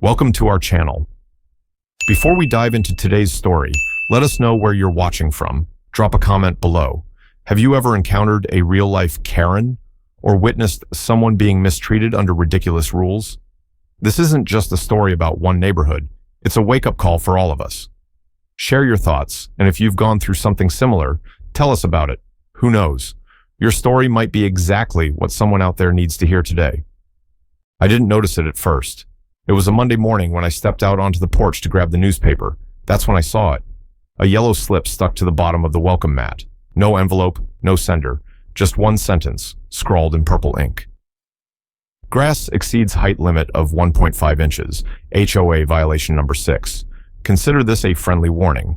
Welcome to our channel. Before we dive into today's story, let us know where you're watching from. Drop a comment below. Have you ever encountered a real-life Karen or witnessed someone being mistreated under ridiculous rules? This isn't just a story about one neighborhood. It's a wake-up call for all of us. Share your thoughts, and if you've gone through something similar, tell us about it. Who knows? Your story might be exactly what someone out there needs to hear today. I didn't notice it at first. It was a Monday morning when I stepped out onto the porch to grab the newspaper. That's when I saw it. A yellow slip stuck to the bottom of the welcome mat. No envelope, no sender. Just one sentence, scrawled in purple ink. Grass exceeds height limit of 1.5 inches. HOA violation number 6. Consider this a friendly warning.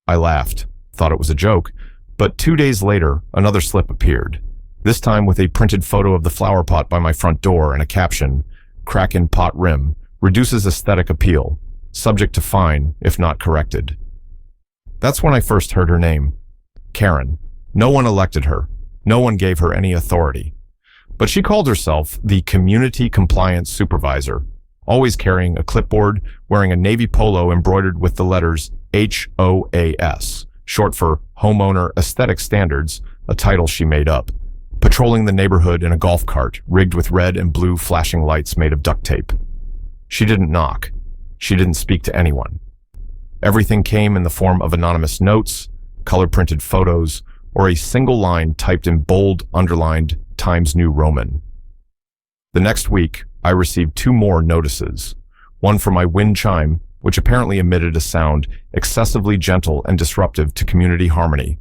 I laughed, thought it was a joke, but 2 days later, another slip appeared. This time with a printed photo of the flower pot by my front door and a caption, "Crack in pot rim, reduces aesthetic appeal, subject to fine if not corrected." That's when I first heard her name. Karen. No one elected her. No one gave her any authority. But she called herself the Community Compliance Supervisor, always carrying a clipboard, wearing a navy polo embroidered with the letters HOAS, short for Homeowner Aesthetic Standards, a title she made up, patrolling the neighborhood in a golf cart rigged with red and blue flashing lights made of duct tape. She didn't knock. She didn't speak to anyone. Everything came in the form of anonymous notes, color-printed photos, or a single line typed in bold, underlined, Times New Roman. The next week, I received 2 more notices. One for my wind chime, which apparently emitted a sound excessively gentle and disruptive to community harmony,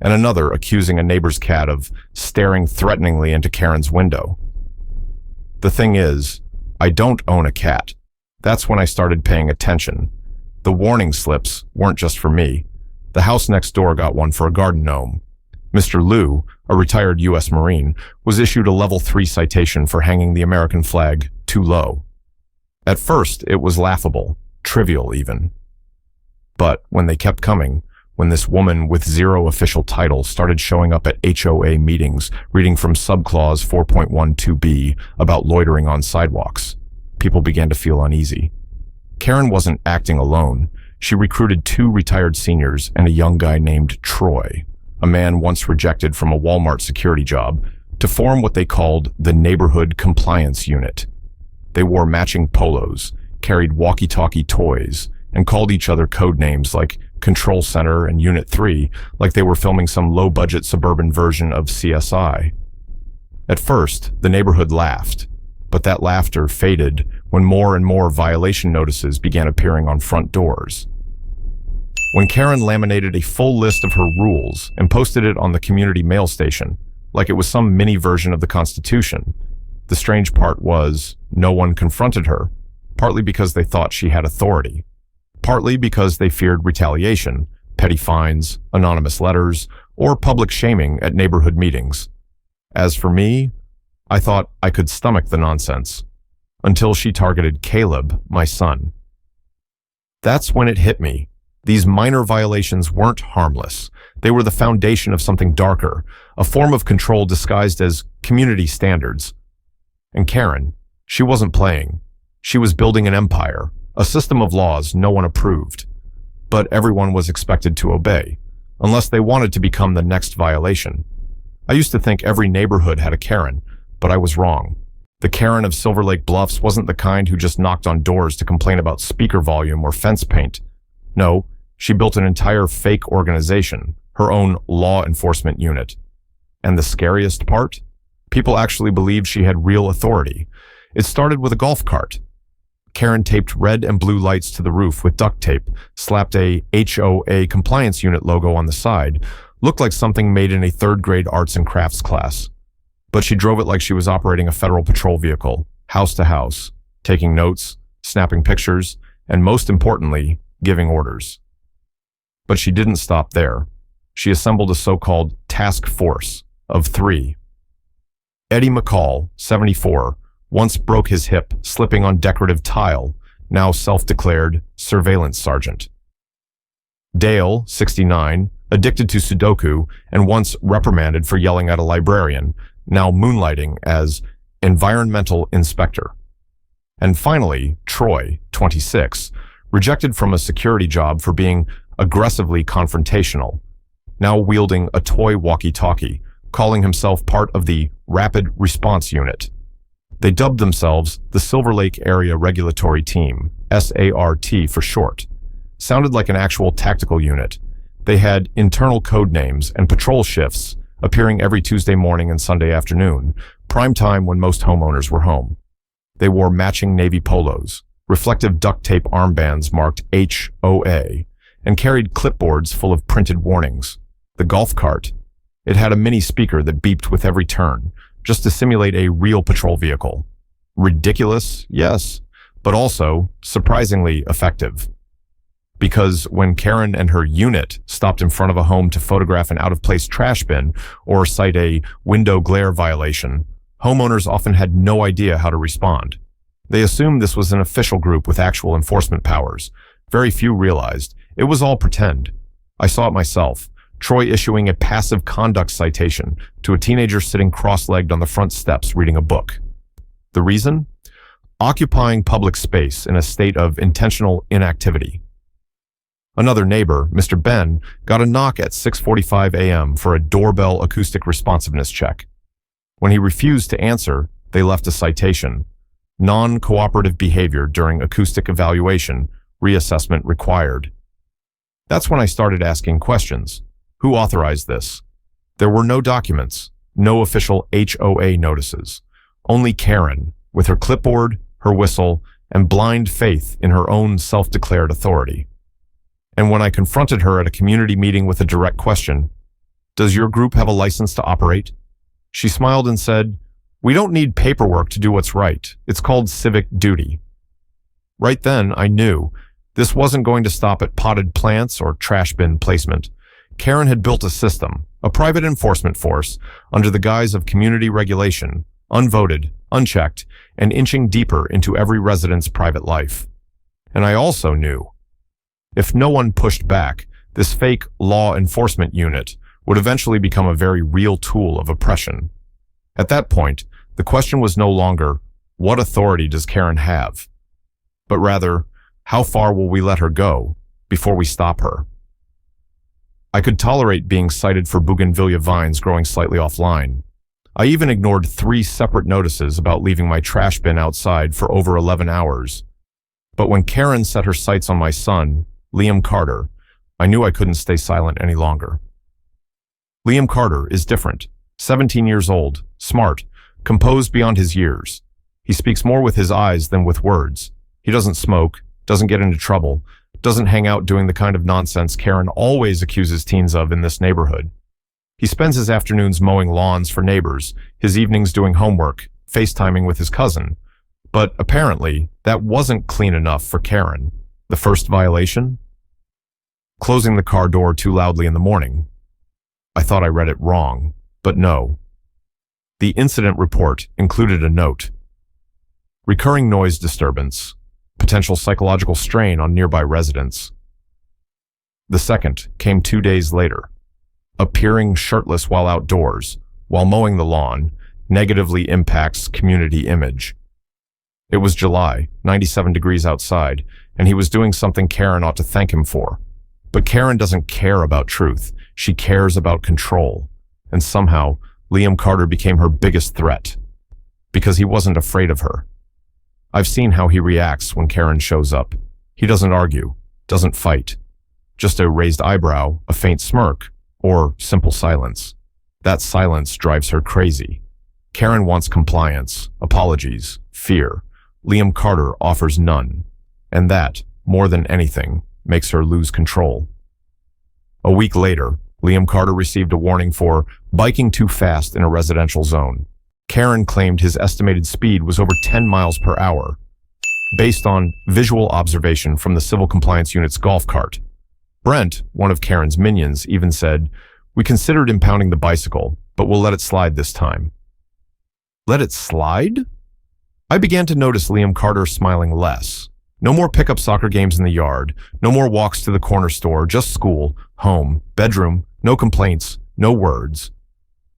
and another accusing a neighbor's cat of staring threateningly into Karen's window. The thing is, I don't own a cat. That's when I started paying attention. The warning slips weren't just for me. The house next door got one for a garden gnome. Mr. Liu, a retired U.S. Marine, was issued a level 3 citation for hanging the American flag too low. At first, it was laughable, trivial even. But when they kept coming, when this woman with 0 official title started showing up at HOA meetings, reading from subclause 4.12b about loitering on sidewalks, people began to feel uneasy. Karen wasn't acting alone. She recruited 2 retired seniors and a young guy named Troy, a man once rejected from a Walmart security job, to form what they called the Neighborhood Compliance Unit. They wore matching polos, carried walkie-talkie toys, and called each other code names like Control Center and Unit 3, like they were filming some low-budget suburban version of CSI. At first, the neighborhood laughed, but that laughter faded when more and more violation notices began appearing on front doors. When Karen laminated a full list of her rules and posted it on the community mail station, like it was some mini version of the Constitution, the strange part was no one confronted her, partly because they thought she had authority, partly because they feared retaliation, petty fines, anonymous letters, or public shaming at neighborhood meetings. As for me, I thought I could stomach the nonsense, until she targeted Caleb, my son. That's when it hit me. These minor violations weren't harmless. They were the foundation of something darker, a form of control disguised as community standards. And Karen, she wasn't playing. She was building an empire, a system of laws no one approved. But everyone was expected to obey, unless they wanted to become the next violation. I used to think every neighborhood had a Karen, but I was wrong. The Karen of Silver Lake Bluffs wasn't the kind who just knocked on doors to complain about speaker volume or fence paint. No, she built an entire fake organization, her own law enforcement unit. And the scariest part? People actually believed she had real authority. It started with a golf cart. Karen taped red and blue lights to the roof with duct tape, slapped a HOA compliance unit logo on the side, looked like something made in a 3rd grade arts and crafts class. But she drove it like she was operating a federal patrol vehicle, house to house, taking notes, snapping pictures, and most importantly, giving orders. But she didn't stop there. She assembled a so-called task force of 3. Eddie McCall, 74, once broke his hip slipping on decorative tile, now self-declared surveillance sergeant. Dale, 69, addicted to Sudoku and once reprimanded for yelling at a librarian, now moonlighting as environmental inspector. And finally, Troy, 26, rejected from a security job for being aggressively confrontational, now wielding a toy walkie-talkie, calling himself part of the Rapid Response Unit. They dubbed themselves the Silver Lake Area Regulatory Team, SART for short. Sounded like an actual tactical unit. They had internal code names and patrol shifts, appearing every Tuesday morning and Sunday afternoon, prime time when most homeowners were home. They wore matching navy polos, reflective duct tape armbands marked HOA, and carried clipboards full of printed warnings. The golf cart. It had a mini speaker that beeped with every turn, just to simulate a real patrol vehicle. Ridiculous, yes, but also surprisingly effective. Because when Karen and her unit stopped in front of a home to photograph an out-of-place trash bin or cite a window glare violation, homeowners often had no idea how to respond. They assumed this was an official group with actual enforcement powers. Very few realized it was all pretend. I saw it myself. Troy issuing a passive conduct citation to a teenager sitting cross-legged on the front steps reading a book. The reason? Occupying public space in a state of intentional inactivity. Another neighbor, Mr. Ben, got a knock at 6:45 a.m. for a doorbell acoustic responsiveness check. When he refused to answer, they left a citation. Non-cooperative behavior during acoustic evaluation, reassessment required. That's when I started asking questions. Who authorized this? There were no documents, no official HOA notices. Only Karen, with her clipboard, her whistle, and blind faith in her own self-declared authority. And when I confronted her at a community meeting with a direct question, "Does your group have a license to operate?" She smiled and said, "We don't need paperwork to do what's right. It's called civic duty." Right then, I knew this wasn't going to stop at potted plants or trash bin placement. Karen had built a system, a private enforcement force, under the guise of community regulation, unvoted, unchecked, and inching deeper into every resident's private life. And I also knew, if no one pushed back, this fake law enforcement unit would eventually become a very real tool of oppression. At that point, the question was no longer, what authority does Karen have? But rather, how far will we let her go before we stop her? I could tolerate being cited for bougainvillea vines growing slightly offline. I even ignored 3 separate notices about leaving my trash bin outside for over 11 hours. But when Karen set her sights on my son, Liam Carter, I knew I couldn't stay silent any longer. Liam Carter is different, 17 years old, smart, composed beyond his years. He speaks more with his eyes than with words. He doesn't smoke, doesn't get into trouble, doesn't hang out doing the kind of nonsense Karen always accuses teens of in this neighborhood. He spends his afternoons mowing lawns for neighbors, his evenings doing homework, FaceTiming with his cousin. But apparently, that wasn't clean enough for Karen. The first violation? Closing the car door too loudly in the morning. I thought I read it wrong, but no. The incident report included a note. Recurring noise disturbance, potential psychological strain on nearby residents. The second came 2 days later. Appearing shirtless while outdoors, while mowing the lawn, negatively impacts community image. It was July, 97 degrees outside, and he was doing something Karen ought to thank him for. But Karen doesn't care about truth. She cares about control. And somehow, Liam Carter became her biggest threat. Because he wasn't afraid of her. I've seen how he reacts when Karen shows up. He doesn't argue, doesn't fight. Just a raised eyebrow, a faint smirk, or simple silence. That silence drives her crazy. Karen wants compliance, apologies, fear. Liam Carter offers none. And that, more than anything, makes her lose control. A week later, Liam Carter received a warning for biking too fast in a residential zone. Karen claimed his estimated speed was over 10 miles per hour, based on visual observation from the Civil Compliance Unit's golf cart. Brent, one of Karen's minions, even said, "We considered impounding the bicycle, but we'll let it slide this time." Let it slide? I began to notice Liam Carter smiling less. No more pickup soccer games in the yard, no more walks to the corner store, just school, home, bedroom, no complaints, no words.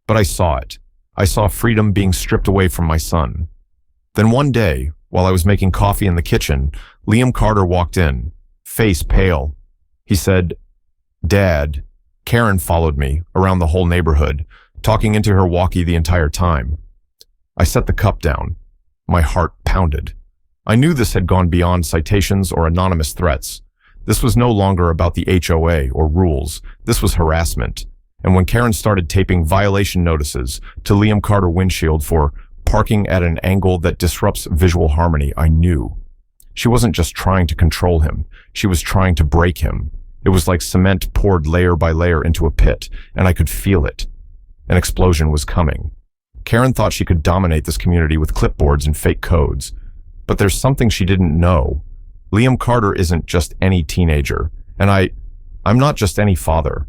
But I saw it. I saw freedom being stripped away from my son. Then one day, While I was making coffee in the kitchen, Liam Carter walked in, face pale. He said, "Dad." Karen followed me around the whole neighborhood, talking into her walkie the entire time. I set the cup down. My heart pounded. I knew this had gone beyond citations or anonymous threats. This was no longer about the HOA or rules. This was harassment. And when Karen started taping violation notices to Liam Carter windshield for parking at an angle that disrupts visual harmony, I knew. She wasn't just trying to control him. She was trying to break him. It was like cement poured layer by layer into a pit, and I could feel it. An explosion was coming. Karen thought she could dominate this community with clipboards and fake codes. But there's something she didn't know. Liam Carter isn't just any teenager, and I'm not just any father.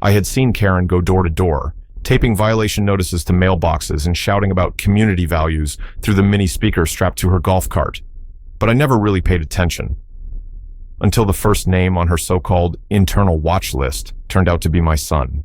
I had seen Karen go door to door, taping violation notices to mailboxes and shouting about community values through the mini speaker strapped to her golf cart. But I never really paid attention. Until the first name on her so-called internal watch list turned out to be my son.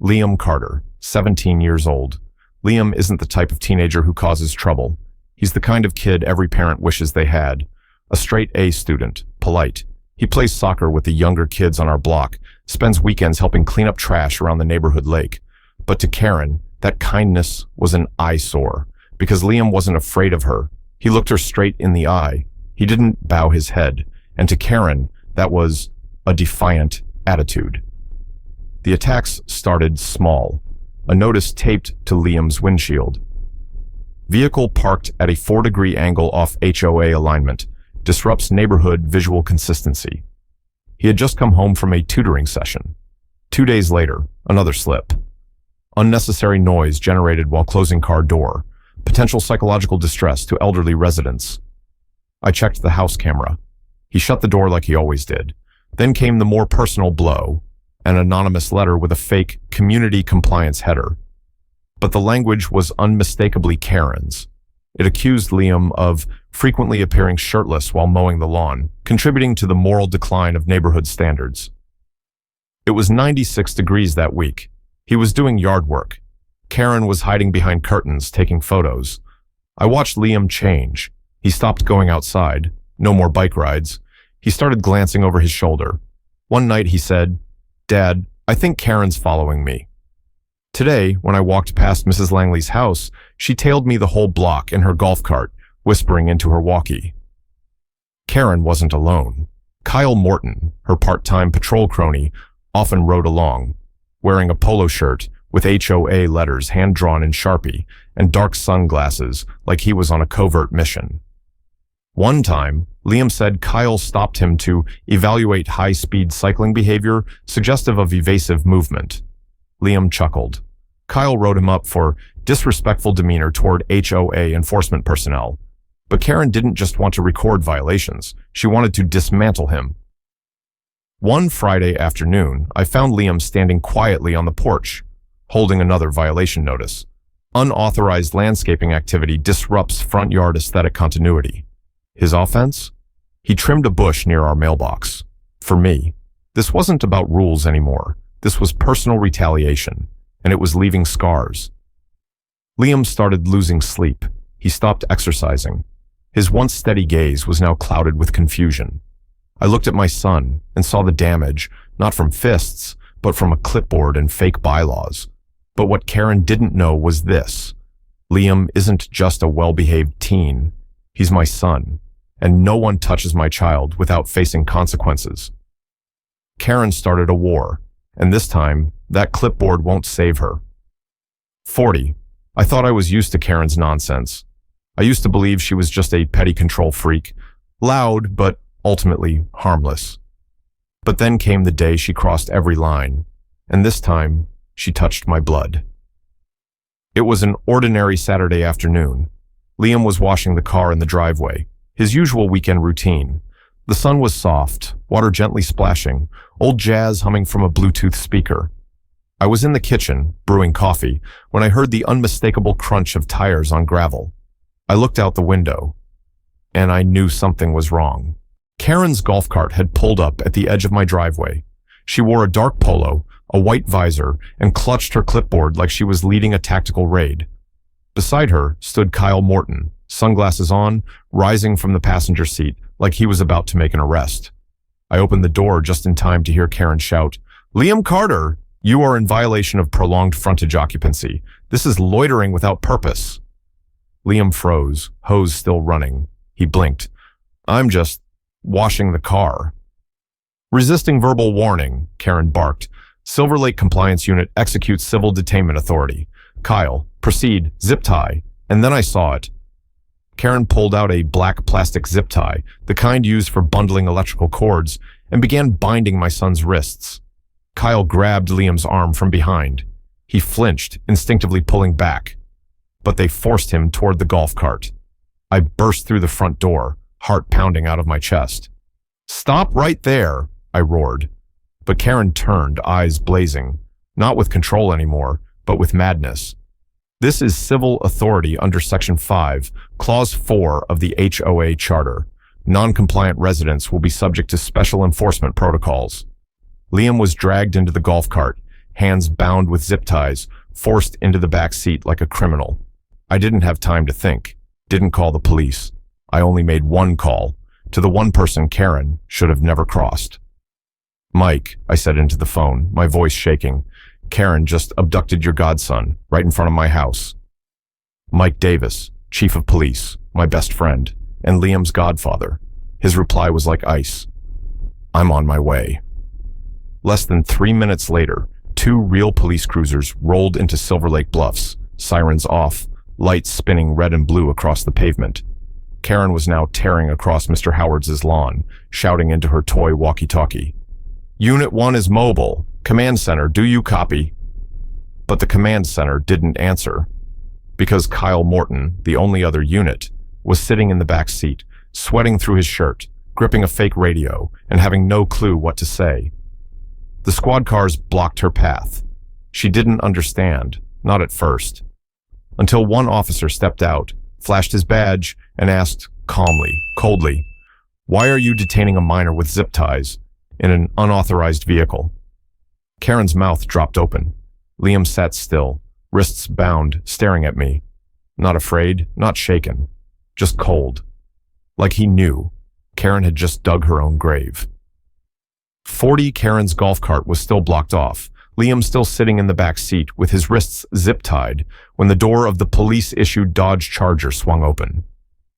Liam Carter, 17 years old. Liam isn't the type of teenager who causes trouble. He's the kind of kid every parent wishes they had. A straight A student, polite. He plays soccer with the younger kids on our block, spends weekends helping clean up trash around the neighborhood lake. But to Karen, that kindness was an eyesore, because Liam wasn't afraid of her. He looked her straight in the eye. He didn't bow his head. And to Karen, that was a defiant attitude. The attacks started small. A notice taped to Liam's windshield. Vehicle parked at a 4-degree angle off HOA alignment. Disrupts neighborhood visual consistency. He had just come home from a tutoring session. 2 days later, another slip. Unnecessary noise generated while closing car door. Potential psychological distress to elderly residents. I checked the house camera. He shut the door like he always did. Then came the more personal blow, an anonymous letter with a fake community compliance header. But the language was unmistakably Karen's. It accused Liam of frequently appearing shirtless while mowing the lawn, contributing to the moral decline of neighborhood standards. It was 96 degrees that week. He was doing yard work. Karen was hiding behind curtains, taking photos. I watched Liam change. He stopped going outside. No more bike rides. He started glancing over his shoulder. One night he said, "Dad, I think Karen's following me." Today, when I walked past Mrs. Langley's house, she tailed me the whole block in her golf cart, whispering into her walkie. Karen wasn't alone. Kyle Morton, her part-time patrol crony, often rode along, wearing a polo shirt with HOA letters hand-drawn in Sharpie and dark sunglasses like he was on a covert mission. One time, Liam said Kyle stopped him to evaluate high-speed cycling behavior suggestive of evasive movement. Liam chuckled. Kyle wrote him up for disrespectful demeanor toward HOA enforcement personnel. But Karen didn't just want to record violations. She wanted to dismantle him. One Friday afternoon, I found Liam standing quietly on the porch, holding another violation notice. Unauthorized landscaping activity disrupts front yard aesthetic continuity. His offense? He trimmed a bush near our mailbox. For me, this wasn't about rules anymore. This was personal retaliation, and it was leaving scars. Liam started losing sleep. He stopped exercising. His once steady gaze was now clouded with confusion. I looked at my son and saw the damage, not from fists, but from a clipboard and fake bylaws. But what Karen didn't know was this. Liam isn't just a well-behaved teen. He's my son, and no one touches my child without facing consequences. Karen started a war. And this time, that clipboard won't save her. 40. I thought I was used to Karen's nonsense. I used to believe she was just a petty control freak, loud but ultimately harmless. But then came the day she crossed every line, and this time, she touched my blood. It was an ordinary Saturday afternoon. Liam was washing the car in the driveway, his usual weekend routine. The sun was soft, water gently splashing, old jazz humming from a Bluetooth speaker. I was in the kitchen, brewing coffee, when I heard the unmistakable crunch of tires on gravel. I looked out the window, and I knew something was wrong. Karen's golf cart had pulled up at the edge of my driveway. She wore a dark polo, a white visor, and clutched her clipboard like she was leading a tactical raid. Beside her stood Kyle Morton, sunglasses on, rising from the passenger seat like he was about to make an arrest. I opened the door just in time to hear Karen shout, "Liam Carter, you are in violation of prolonged frontage occupancy. This is loitering without purpose." Liam froze, hose still running. He blinked. "I'm just washing the car." "Resisting verbal warning," Karen barked. "Silver Lake Compliance Unit executes civil detainment authority. Kyle, proceed, zip tie." And then I saw it. Karen pulled out a black plastic zip tie, the kind used for bundling electrical cords, and began binding my son's wrists. Kyle grabbed Liam's arm from behind. He flinched, instinctively pulling back. But they forced him toward the golf cart. I burst through the front door, heart pounding out of my chest. "Stop right there," I roared. But Karen turned, eyes blazing, not with control anymore, but with madness. This is civil authority under Section 5, Clause 4 of the HOA Charter. Non-compliant residents will be subject to special enforcement protocols. Liam was dragged into the golf cart, hands bound with zip ties, forced into the back seat like a criminal. I didn't have time to think, didn't call the police. I only made one call, to the one person Karen should have never crossed. "Mike," I said into the phone, my voice shaking, "Karen just abducted your godson, right in front of my house." Mike Davis, chief of police, my best friend, and Liam's godfather. His reply was like ice. "I'm on my way." Less than 3 minutes later, 2 real police cruisers rolled into Silver Lake Bluffs, sirens off, lights spinning red and blue across the pavement. Karen was now tearing across Mr. Howard's lawn, shouting into her toy walkie-talkie. "Unit 1 is mobile. Command center, do you copy?" But the command center didn't answer, because Kyle Morton, the only other unit, was sitting in the back seat, sweating through his shirt, gripping a fake radio, and having no clue what to say. The squad cars blocked her path. She didn't understand, not at first, until one officer stepped out, flashed his badge, and asked calmly, coldly, "Why are you detaining a minor with zip ties in an unauthorized vehicle?" Karen's mouth dropped open. Liam sat still, wrists bound, staring at me. Not afraid, not shaken, just cold. Like he knew. Karen had just dug her own grave. 40 Karen's golf cart was still blocked off, Liam still sitting in the back seat with his wrists zip-tied, when the door of the police-issued Dodge Charger swung open.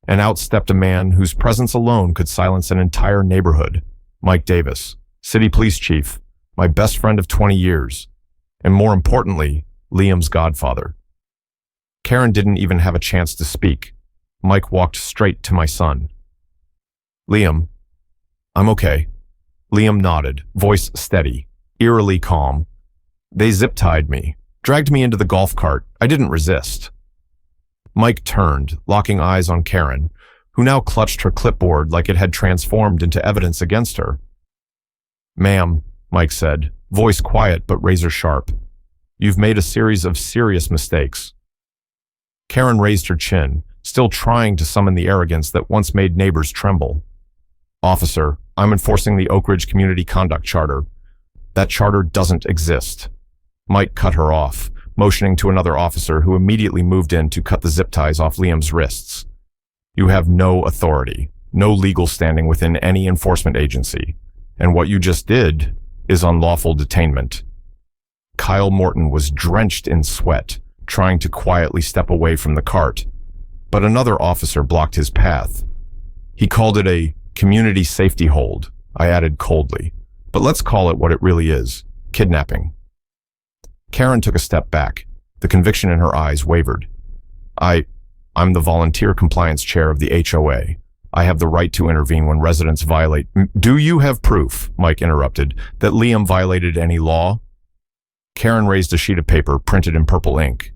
And out stepped a man whose presence alone could silence an entire neighborhood. Mike Davis, city police chief, my best friend of 20 years, and more importantly, Liam's godfather. Karen didn't even have a chance to speak. Mike walked straight to my son. "Liam, I'm okay." Liam nodded, voice steady, eerily calm. "They zip-tied me, dragged me into the golf cart. I didn't resist." Mike turned, locking eyes on Karen, who now clutched her clipboard like it had transformed into evidence against her. "Ma'am," Mike said, voice quiet but razor-sharp, "you've made a series of serious mistakes." Karen raised her chin, still trying to summon the arrogance that once made neighbors tremble. "Officer, I'm enforcing the Oak Ridge Community Conduct Charter. That charter doesn't exist." Mike cut her off, motioning to another officer who immediately moved in to cut the zip ties off Liam's wrists. "You have no authority, no legal standing within any enforcement agency, and what you just did is unlawful detainment." Kyle Morton was drenched in sweat, trying to quietly step away from the cart, but another officer blocked his path. "He called it a community safety hold," I added coldly, "but let's call it what it really is, kidnapping." Karen took a step back. The conviction in her eyes wavered. I'm the volunteer compliance chair of the HOA. I have the right to intervene when residents violate— "Do you have proof," Mike interrupted, "that Liam violated any law?" Karen raised a sheet of paper printed in purple ink.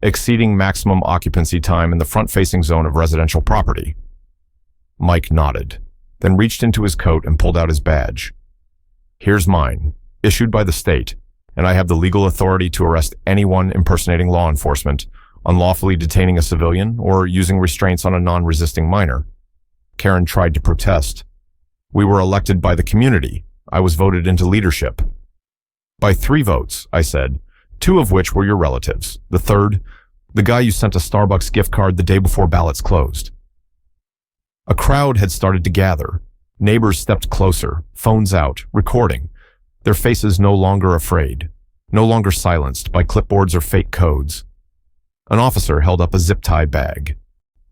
"Exceeding maximum occupancy time in the front-facing zone of residential property." Mike nodded, then reached into his coat and pulled out his badge. "Here's mine, issued by the state, and I have the legal authority to arrest anyone impersonating law enforcement, unlawfully detaining a civilian, or using restraints on a non-resisting minor." Karen tried to protest. "We were elected by the community. I was voted into leadership." "By 3 votes, I said, 2 of which were your relatives. The third, The guy you sent a Starbucks gift card the day before ballots closed. A crowd had started to gather. Neighbors stepped closer, phones out, recording, their faces no longer afraid, no longer silenced by clipboards or fake codes. An officer held up a zip-tie bag.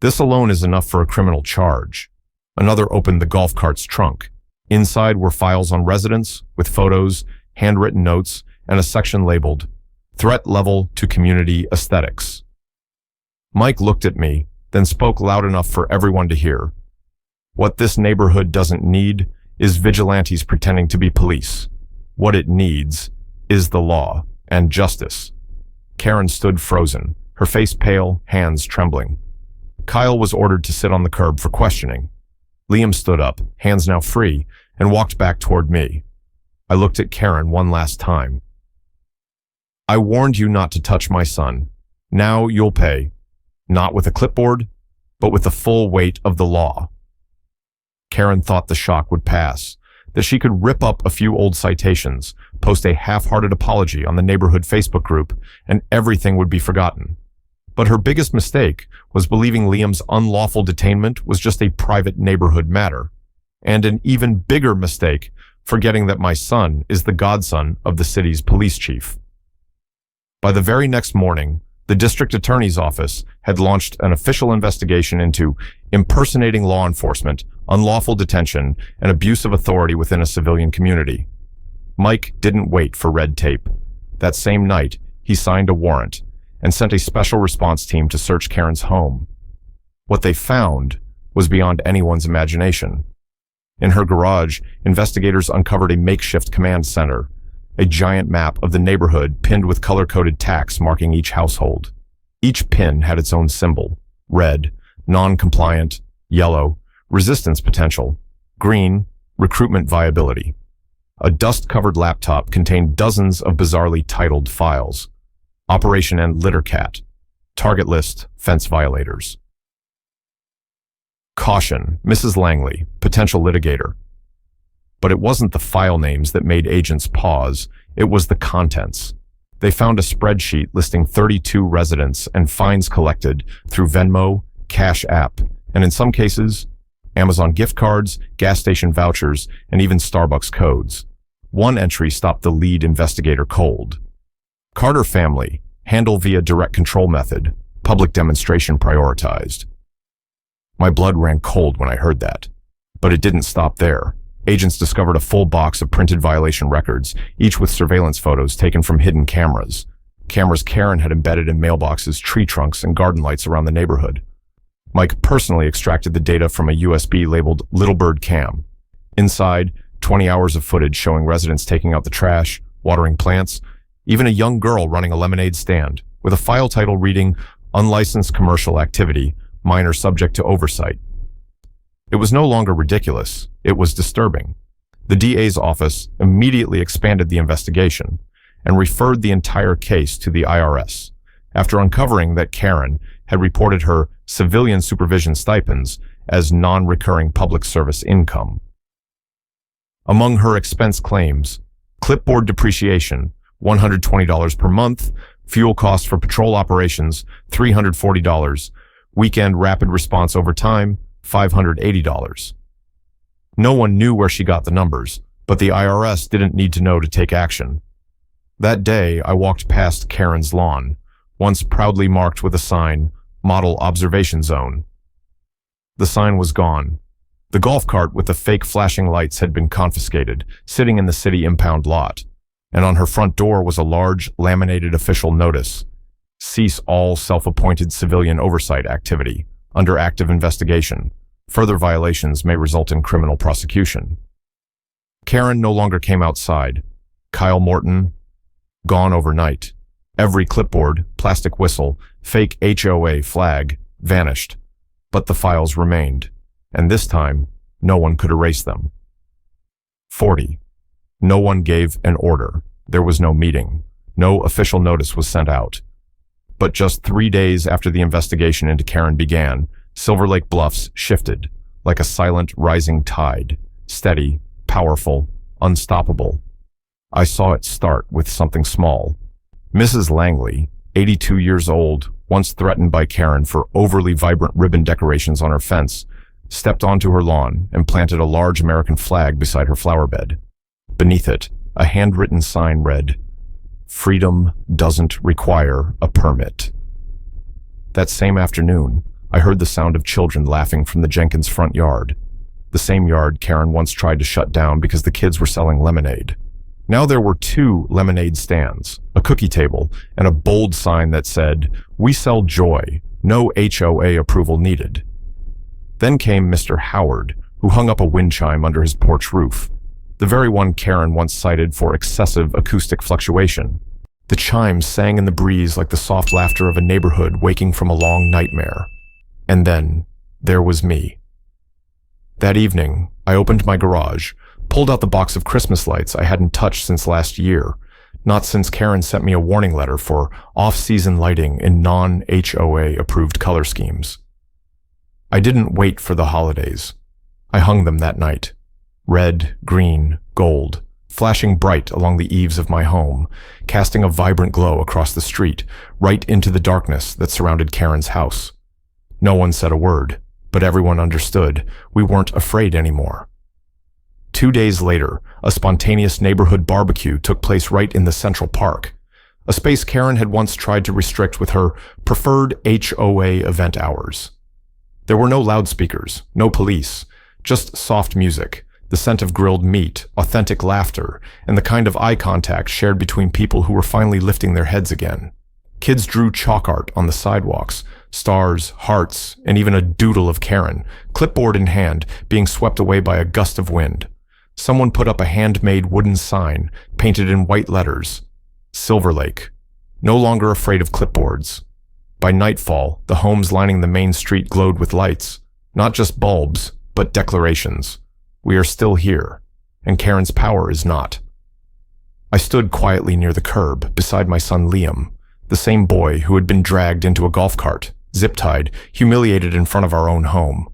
This alone is enough for a criminal charge. Another opened the golf cart's trunk. Inside were files on residents, with photos, handwritten notes, and a section labeled, "Threat Level to Community Aesthetics." Mike looked at me, then spoke loud enough for everyone to hear. What this neighborhood doesn't need is vigilantes pretending to be police. What it needs is the law and justice. Karen stood frozen, her face pale, hands trembling. Kyle was ordered to sit on the curb for questioning. Liam stood up, hands now free, and walked back toward me. I looked at Karen one last time. "I warned you not to touch my son. Now you'll pay. Not with a clipboard, but with the full weight of the law." Karen thought the shock would pass, that she could rip up a few old citations, post a half-hearted apology on the neighborhood Facebook group, and everything would be forgotten. But her biggest mistake was believing Liam's unlawful detainment was just a private neighborhood matter, and an even bigger mistake, forgetting that my son is the godson of the city's police chief. By the very next morning, the district attorney's office had launched an official investigation into impersonating law enforcement, unlawful detention, and abuse of authority within a civilian community. Mike didn't wait for red tape. That same night, he signed a warrant and sent a special response team to search Karen's home. What they found was beyond anyone's imagination. In her garage, investigators uncovered a makeshift command center, a giant map of the neighborhood pinned with color-coded tacks marking each household. Each pin had its own symbol: red, non-compliant; yellow, resistance potential; green, recruitment viability. A dust-covered laptop contained dozens of bizarrely titled files. Operation End Litter Cat. Target list, fence violators. Caution, Mrs. Langley, potential litigator. But it wasn't the file names that made agents pause, it was the contents. They found a spreadsheet listing 32 residents and fines collected through Venmo, Cash App, and in some cases, Amazon gift cards, gas station vouchers, and even Starbucks codes. One entry stopped the lead investigator cold. Carter family, handle via direct control method, public demonstration prioritized. My blood ran cold when I heard that. But it didn't stop there. Agents discovered a full box of printed violation records, each with surveillance photos taken from hidden cameras. Cameras Karen had embedded in mailboxes, tree trunks, and garden lights around the neighborhood. Mike personally extracted the data from a USB labeled Little Bird Cam. Inside, 20 hours of footage showing residents taking out the trash, watering plants, even a young girl running a lemonade stand, with a file title reading, "Unlicensed Commercial Activity, Minor Subject to Oversight." It was no longer ridiculous, it was disturbing. The DA's office immediately expanded the investigation and referred the entire case to the IRS, after uncovering that Karen had reported her civilian supervision stipends as non-recurring public service income. Among her expense claims, clipboard depreciation, $120 per month, fuel costs for patrol operations, $340, weekend rapid response overtime, $580. No one knew where she got the numbers, but the IRS didn't need to know to take action. That day, I walked past Karen's lawn, once proudly marked with a sign, "Model Observation Zone." The sign was gone. The golf cart with the fake flashing lights had been confiscated, sitting in the city impound lot, and on her front door was a large, laminated official notice: "Cease all self-appointed civilian oversight activity. Under active investigation. Further violations may result in criminal prosecution." Karen no longer came outside. Kyle Morton, gone overnight. Every clipboard, plastic whistle, fake HOA flag vanished. But the files remained, and this time, no one could erase them. 40. No one gave an order. There was no meeting. No official notice was sent out. But just 3 days after the investigation into Karen began, Silver Lake Bluffs shifted, like a silent rising tide, steady, powerful, unstoppable. I saw it start with something small. Mrs. Langley, 82 years old, once threatened by Karen for overly vibrant ribbon decorations on her fence, stepped onto her lawn and planted a large American flag beside her flower bed. Beneath it, a handwritten sign read, "Freedom doesn't require a permit." That same afternoon, I heard the sound of children laughing from the Jenkins front yard, the same yard Karen once tried to shut down because the kids were selling lemonade. Now there were 2 lemonade stands, a cookie table, and a bold sign that said, "We sell joy, no HOA approval needed." Then came Mr. Howard, who hung up a wind chime under his porch roof, the very one Karen once cited for excessive acoustic fluctuation. The chime sang in the breeze like the soft laughter of a neighborhood waking from a long nightmare. And then, there was me. That evening, I opened my garage, pulled out the box of Christmas lights I hadn't touched since last year, not since Karen sent me a warning letter for off-season lighting in non-HOA approved color schemes. I didn't wait for the holidays. I hung them that night. Red, green, gold, flashing bright along the eaves of my home, casting a vibrant glow across the street, right into the darkness that surrounded Karen's house. No one said a word, but everyone understood we weren't afraid anymore. 2 days later, a spontaneous neighborhood barbecue took place right in the Central Park, a space Karen had once tried to restrict with her preferred HOA event hours. There were no loudspeakers, no police, just soft music, the scent of grilled meat, authentic laughter, and the kind of eye contact shared between people who were finally lifting their heads again. Kids drew chalk art on the sidewalks, stars, hearts, and even a doodle of Karen, clipboard in hand, being swept away by a gust of wind. Someone put up a handmade wooden sign, painted in white letters. Silver Lake. No longer afraid of clipboards. By nightfall, the homes lining the main street glowed with lights. Not just bulbs, but declarations. We are still here, and Karen's power is not. I stood quietly near the curb, beside my son Liam, the same boy who had been dragged into a golf cart, zip-tied, humiliated in front of our own home.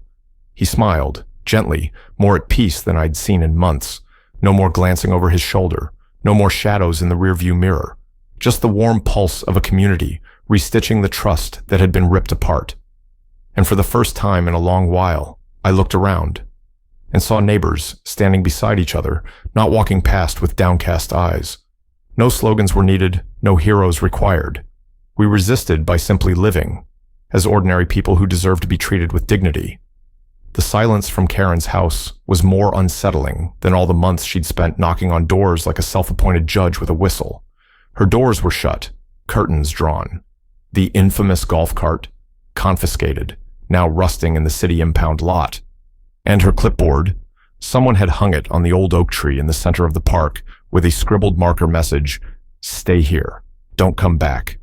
He smiled, gently, more at peace than I'd seen in months. No more glancing over his shoulder, no more shadows in the rearview mirror. Just the warm pulse of a community, restitching the trust that had been ripped apart. And for the first time in a long while, I looked around and saw neighbors standing beside each other, not walking past with downcast eyes. No slogans were needed, no heroes required. We resisted by simply living, as ordinary people who deserved to be treated with dignity. The silence from Karen's house was more unsettling than all the months she'd spent knocking on doors like a self-appointed judge with a whistle. Her doors were shut, curtains drawn. The infamous golf cart, confiscated, now rusting in the city impound lot. And her clipboard, someone had hung it on the old oak tree in the center of the park with a scribbled marker message, "Stay here, don't come back."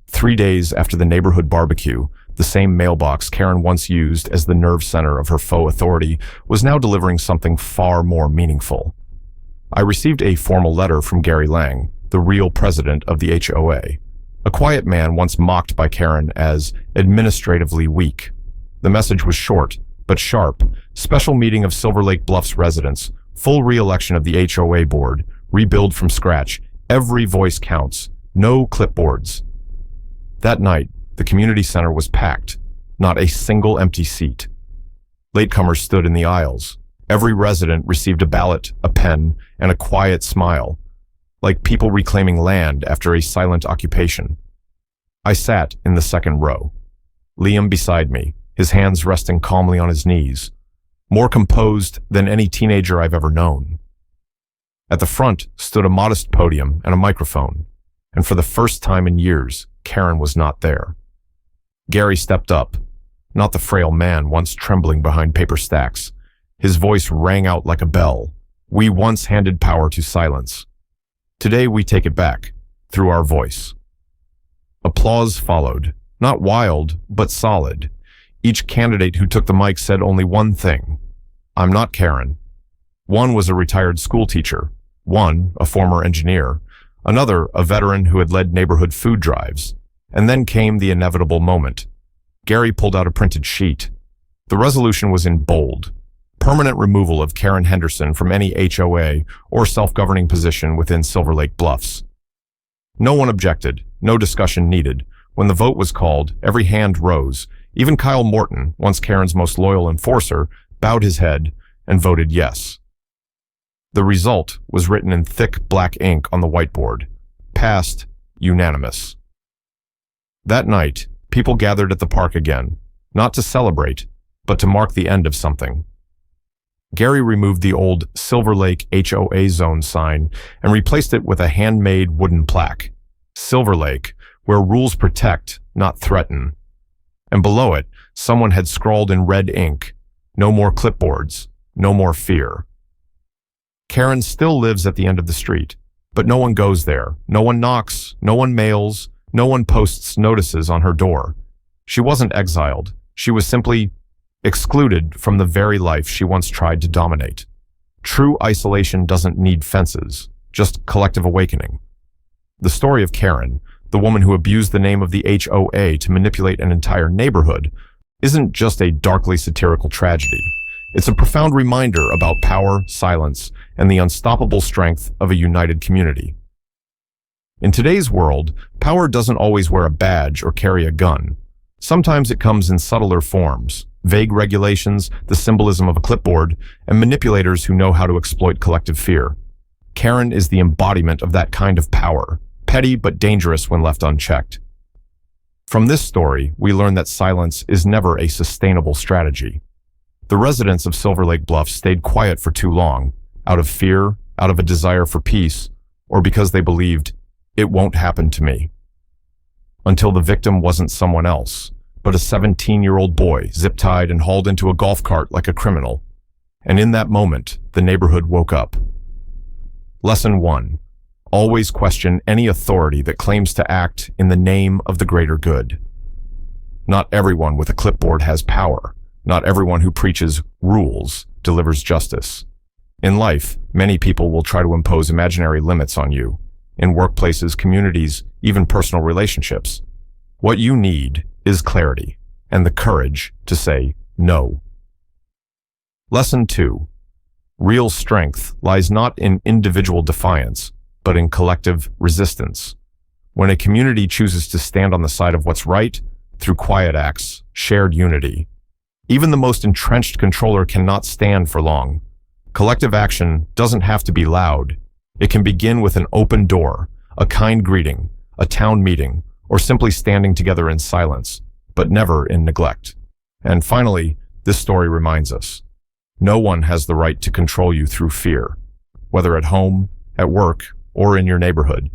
3 days after the neighborhood barbecue, the same mailbox Karen once used as the nerve center of her faux authority was now delivering something far more meaningful. I received a formal letter from Gary Lang, the real president of the HOA, a quiet man once mocked by Karen as administratively weak. The message was short, but sharp. Special meeting of Silver Lake Bluffs residents, full re-election of the HOA board, rebuild from scratch, every voice counts, no clipboards. That night, the community center was packed, not a single empty seat. Latecomers stood in the aisles. Every resident received a ballot, a pen, and a quiet smile, like people reclaiming land after a silent occupation. I sat in the second row, Liam beside me, his hands resting calmly on his knees, more composed than any teenager I've ever known. At the front stood a modest podium and a microphone, and for the first time in years, Karen was not there. Gary stepped up, not the frail man once trembling behind paper stacks. His voice rang out like a bell. We once handed power to silence. Today we take it back, through our voice. Applause followed, not wild, but solid. Each candidate who took the mic said only one thing: "I'm not Karen." One was a retired school teacher, one a former engineer, another a veteran who had led neighborhood food drives. And then came the inevitable moment. Gary pulled out a printed sheet. The resolution was in bold: permanent removal of Karen Henderson from any HOA or self-governing position within Silver Lake Bluffs. No one objected, no discussion needed. When the vote was called, every hand rose. Even Kyle Morton, once Karen's most loyal enforcer, bowed his head and voted yes. The result was written in thick black ink on the whiteboard. Passed, unanimous. That night, people gathered at the park again, not to celebrate, but to mark the end of something. Gary removed the old Silver Lake HOA zone sign and replaced it with a handmade wooden plaque. Silver Lake, where rules protect, not threaten. And below it, someone had scrawled in red ink, "No more clipboards, no more fear." Karen still lives at the end of the street, but no one goes there. No one knocks, no one mails, no one posts notices on her door. She wasn't exiled. She was simply excluded from the very life she once tried to dominate. True isolation doesn't need fences, just collective awakening. The story of Karen, the woman who abused the name of the HOA to manipulate an entire neighborhood, isn't just a darkly satirical tragedy. It's a profound reminder about power, silence, and the unstoppable strength of a united community. In today's world, power doesn't always wear a badge or carry a gun. Sometimes it comes in subtler forms, vague regulations, the symbolism of a clipboard, and manipulators who know how to exploit collective fear. Karen is the embodiment of that kind of power, petty but dangerous when left unchecked. From this story, we learn that silence is never a sustainable strategy. The residents of Silver Lake Bluff stayed quiet for too long, out of fear, out of a desire for peace, or because they believed, "It won't happen to me." Until the victim wasn't someone else, but a 17-year-old boy zip-tied and hauled into a golf cart like a criminal. And in that moment, the neighborhood woke up. Lesson 1. Always question any authority that claims to act in the name of the greater good. Not everyone with a clipboard has power. Not everyone who preaches rules delivers justice. In life, many people will try to impose imaginary limits on you. In workplaces, communities, even personal relationships. What you need is clarity and the courage to say no. Lesson 2. Real strength lies not in individual defiance, but in collective resistance. When a community chooses to stand on the side of what's right, through quiet acts, shared unity, even the most entrenched controller cannot stand for long. Collective action doesn't have to be loud. It can begin with an open door, a kind greeting, a town meeting, or simply standing together in silence, but never in neglect. And finally, this story reminds us, no one has the right to control you through fear, whether at home, at work, or in your neighborhood.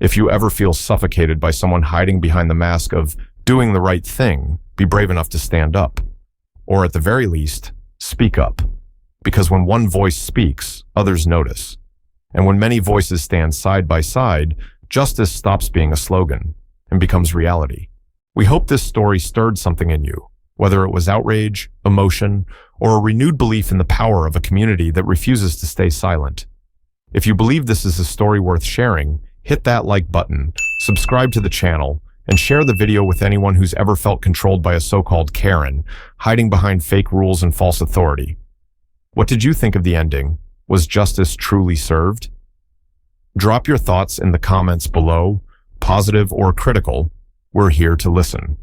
If you ever feel suffocated by someone hiding behind the mask of doing the right thing, be brave enough to stand up. Or at the very least, speak up. Because when one voice speaks, others notice. And when many voices stand side by side, justice stops being a slogan and becomes reality. We hope this story stirred something in you, whether it was outrage, emotion, or a renewed belief in the power of a community that refuses to stay silent. If you believe this is a story worth sharing, hit that like button, subscribe to the channel, and share the video with anyone who's ever felt controlled by a so-called Karen, hiding behind fake rules and false authority. What did you think of the ending? Was justice truly served? Drop your thoughts in the comments below, positive or critical. We're here to listen.